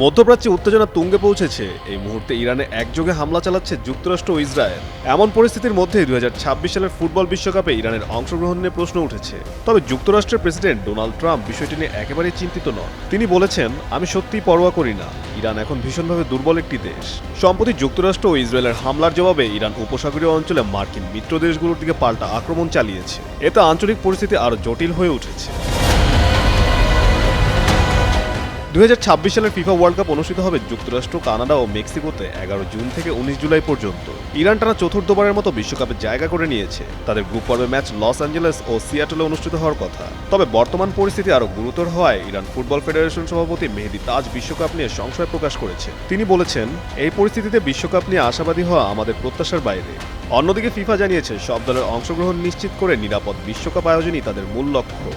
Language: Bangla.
মধ্যপ্রাচ্যে উত্তেজনা তুঙ্গে পৌঁছেছে। এই মুহূর্তে ইরানে একযোগে হামলা চালাচ্ছে যুক্তরাষ্ট্র ও ইসরায়েল। এমন পরিস্থিতির মধ্যেই 2026 সালের ফুটবল বিশ্বকাপে ইরানের অংশগ্রহণ নিয়ে প্রশ্ন উঠেছে। তবে যুক্তরাষ্ট্রের প্রেসিডেন্ট ডোনাল্ড ট্রাম্প বিষয়টি নিয়ে একেবারেই চিন্তিত নন। তিনি বলেছেন, আমি সত্যিই পরোয়া করি না। ইরান এখন ভীষণভাবে দুর্বল একটি দেশ। সম্প্রতি যুক্তরাষ্ট্র ও ইসরায়েলের হামলার জবাবে ইরান উপসাগরীয় অঞ্চলে মার্কিন মিত্র দেশগুলোর দিকে পাল্টা আক্রমণ চালিয়েছে। এতে আঞ্চলিক পরিস্থিতি আরও জটিল হয়ে উঠেছে। 2026 সালের ফিফা ওয়ার্ল্ড কাপ অনুষ্ঠিত হবে যুক্তরাষ্ট্র, কানাডা ও মেক্সিকোতে 11 জুন থেকে 19 জুলাই পর্যন্ত। ইরান টানা চতুর্থবারের মতো বিশ্বকাপে জায়গা করে নিয়েছে। তাদের গ্রুপ পর্বে ম্যাচ লস অ্যাঞ্জেলেস ও সিয়াটলে অনুষ্ঠিত হওয়ার কথা। তবে বর্তমান পরিস্থিতি আরও গুরুতর হওয়ায় ইরান ফুটবল ফেডারেশন সভাপতি মেহেদি তাজ বিশ্বকাপ নিয়ে সংশয় প্রকাশ করেছে। তিনি বলেছেন, এই পরিস্থিতিতে বিশ্বকাপ নিয়ে আশাবাদী হওয়া আমাদের প্রত্যাশার বাইরে। অন্যদিকে ফিফা জানিয়েছে, সব দলের অংশগ্রহণ নিশ্চিত করে নিরাপদ বিশ্বকাপ আয়োজনই তাদের মূল লক্ষ্য।